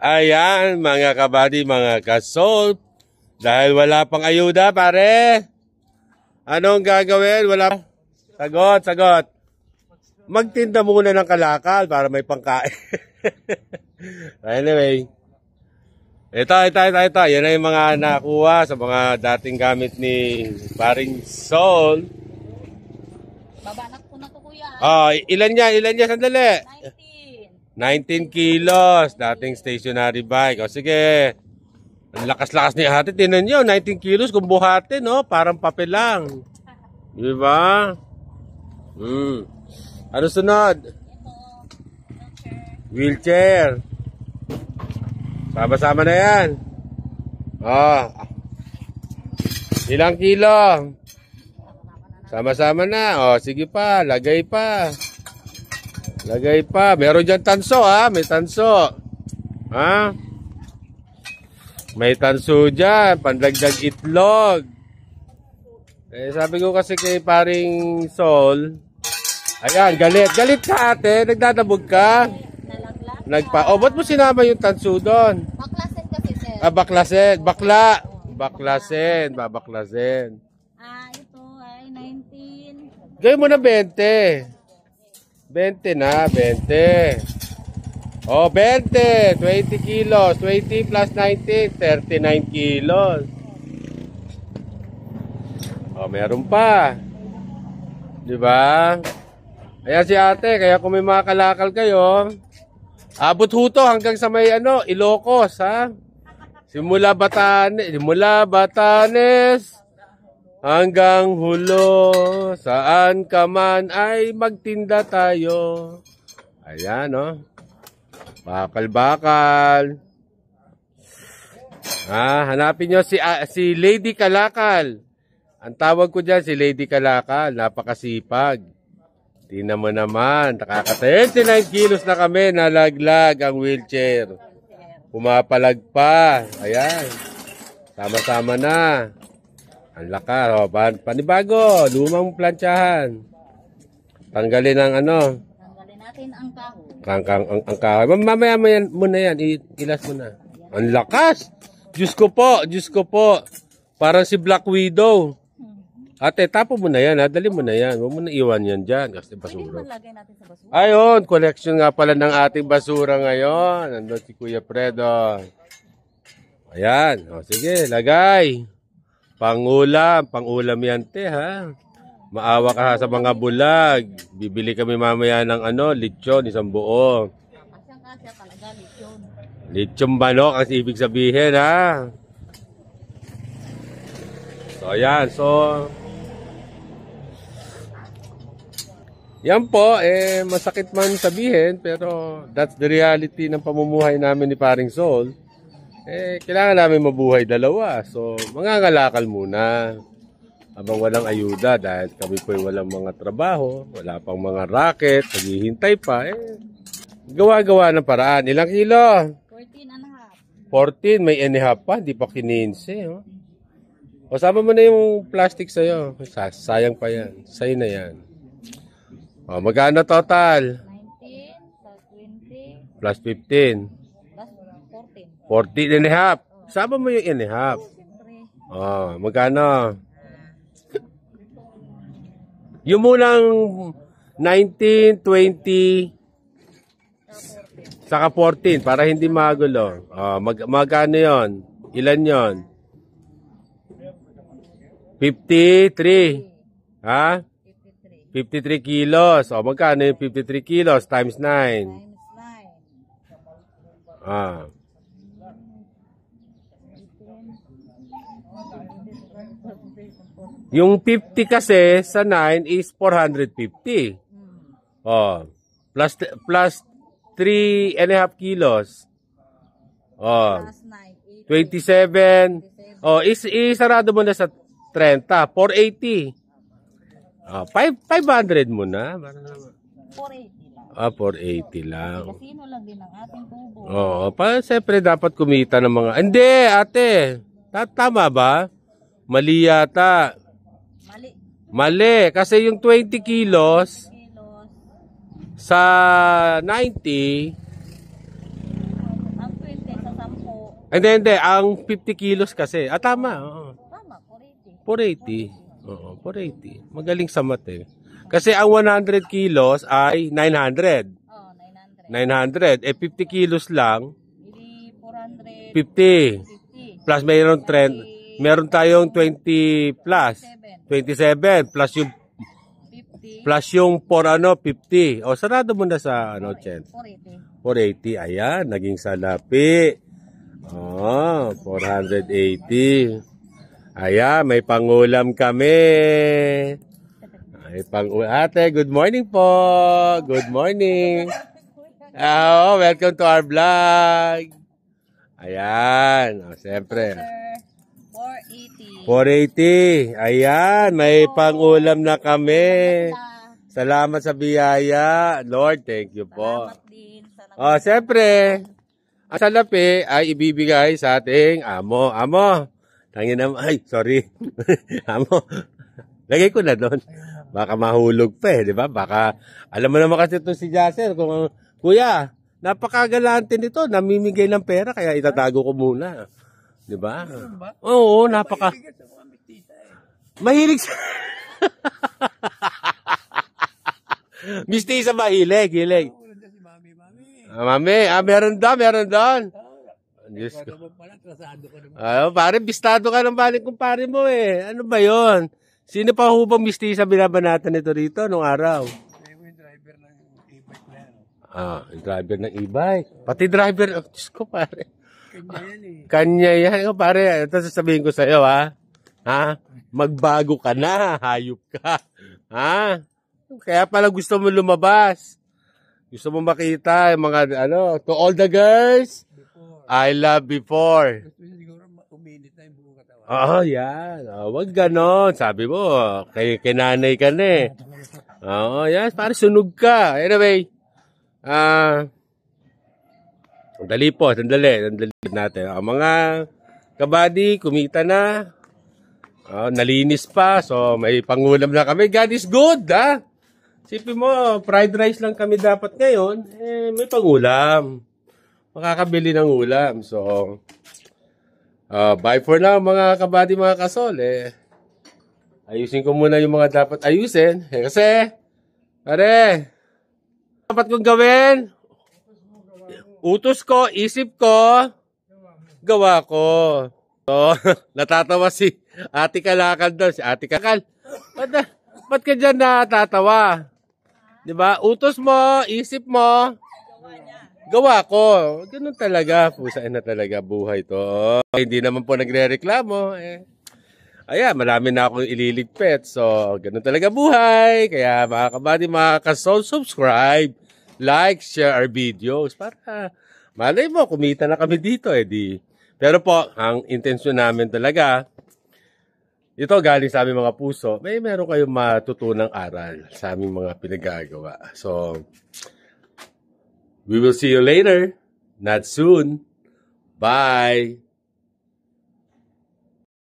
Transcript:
Ayan, mga kabady, mga kasol. Dahil wala pang ayuda, pare. Anong gagawin? Wala. Sagot. Magtinda muna ng kalakal para may pangkain. Anyway. Ito. Yan na yung mga nakuha sa mga dating gamit ni Paring Sol. Babanak ko na to, kuya. Ilan niya? Sandali. 19 kilos. Dating stationary bike. O sige. Ang lakas-lakas ni ate. Tinan nyo, 19 kilos kung buhatin, no? Parang papel lang. Diba? Ano sunod? Wheelchair. Sama-sama na yan. Ilang kilo? Sama-sama na. Sige pa. Lagay pa. Meron dyan tanso, ha? May tanso. Ha? May tanso dyan. Pandagdag itlog. Sabi ko kasi kay Paring Sol. Ayan, galit. Galit ka, ate. Nagdadabog ka. Ba't mo sinama yung tanso doon? Baklasin kasi, sir. Baklasin. Baklasin. Babaklasin. Ito ay 19. Gawin mo na 20. 20 na, 20. 20. 20 kilos. 20 plus 19, 39 kilos. Meron pa. Diba? Ayan si ate, kaya kung may mga kalakal kayo, abot huto hanggang sa may Ilocos, ha? Simula Batanes hanggang Hulo, saan ka man ay magtinda tayo. Ayan, bakal-bakal. Hanapin nyo si Lady Kalakal. Ang tawag ko dyan, si Lady Kalakal. Napakasipag. Tingnan mo naman, nakaka-39 kilos na kami, nalaglag ang wheelchair. Pumapalag pa. Ayan. Sama-sama na. Ang lakas. Panibago. Lumang plantsahan. Tanggalin ang Tanggalin natin ang kahoy. Ang kahoy. Mamaya mo na yan. Ilas mo na. Ang lakas. Diyos ko po. Parang si Black Widow. Ate, tapo mo na yan. Dali mo na yan. Huwag mo na iwan yan dyan. Kasi basura. Lagay natin sa basura. Ayun. Collection nga pala ng ating basura ngayon. Nandun si Kuya Fredo. Ayan. Sige, lagay. Pangulam yan, te, ha? Maawa ka sa mga bulag. Bibili kami mamaya ng lechon, isang buo. Kasyang-kasya talaga, lechon. Lechon manok ang ibig sabihin, ha? So, ayan. Yan po, masakit man sabihin, pero that's the reality ng pamumuhay namin ni Paring Sol. Kailangan namin mabuhay dalawa. So, mangangalakal muna habang walang ayuda dahil kami po walang mga trabaho, wala pang mga racket, naghihintay pa. Gawa-gawa ng paraan. Ilang kilo? 14 and a half. 14, may and a half pa, di pa 15. Sama mo na yung plastic sa'yo. Sayang pa yan. Sa'yo na yan. Magkano total? 19 plus 20 Plus 15. plus 14. 14 and a half. Sama mo yung and a half. Magkano? Yung munang 19, 20, saka 14 para hindi magulo. Magkano yon? Ilan yon? 53. Ha? 53 kilos. Magkano yung 53 kilos times 9? Times 9. Yung 50 kasi sa 9 is 450. Plus 3 and a half kilos. Plus 9. 27. Isarado mo na sa 30. 480. 500 mo na. 480 lang. 480 lang. Kasino lang din ang ating tubo. Siyempre dapat kumita ng mga... Hindi, ate. Tama ba? Mali yata. Mali. Kasi yung 20 kilos sa 90, Hindi. Ang 50 kilos kasi. Tama. Oo. Tama, 480. 480. Oo, 480. Magaling sa mate. Kasi ang 100 kilos ay 900. Oh, 900. 900. 50 kilos lang, Hindi 450. 50. Plus meron tayong 20 plus. 27 plus yung 50. O, sarado mo na sa Chen. 480. 480. Ayan, naging salapi. 480. Ayan, may pangulam kami. Ate, good morning po. Good morning. Welcome to our vlog. Ayan, siyempre. 480. 480. Ayan, may pangulam na kami. Salamat sa biyaya. Lord, thank you po. Salamat din. Siyempre, ang salapi ay ibibigay sa ating amo. Amo, sorry. Amo, lagay ko na doon. Baka mahulog pa di ba? Baka, alam mo naman kasi ito si Jasser, kung, kuya, napakagalante nito, namimigay ng pera, kaya itatago ko muna. Di ba? Oo, mahilig sa... Mistisa mahilig, hilig. Mami, meron doon. Diyos ko. Pare, bistado ka ng balik kumpare mo eh. Ano ba yon? Sino pa hubang mistisa binabanatan nito rito nung araw? Yung driver ng e-bike na yan. Yung driver ng e-bike. Pati driver, Diyos ko pare. Kanya yan eh. Kanya yan. Pare, ito sasabihin ko sa'yo ha. Magbago ka na, hayop ka. Kaya pala gusto mo lumabas. Gusto mo makita yung mga, to all the girls, I love before. Gusto niya siguro uminit na yung buong katawan. Yan. Wag ganon. Sabi mo, kay nanay ka na eh. Yan. Para sunog ka. Anyway, sandali natin. Mga kabady, kumita na. Nalinis pa. So, may pangulam na kami. God is good, Sipin mo, fried rice lang kami dapat ngayon. May pangulam. Makakabili ng ulam. So, bye for now mga kabady, mga kasol. Ayusin ko muna yung mga dapat ayusin. Kasi, pare, dapat kong gawin. Utos ko, isip ko, gawa ko. So, natatawa si Ate Kalakal doon. Si Ate Kalakal, ba't ka dyan natatawa? Diba? Utos mo, isip mo, gawa ko. Ganun talaga. Pusain na talaga buhay to. Hindi naman po nagre-reklamo. Ayan, marami na akong ililigpit. So, ganun talaga buhay. Kaya mga kabady, mga kasol, subscribe, like, share our videos. Para malay mo, kumita na kami dito. Pero po, ang intensyon namin talaga, ito galing sa aming mga puso, meron kayong matutunang aral sa aming mga pinagagawa. So, we will see you later. Not soon. Bye.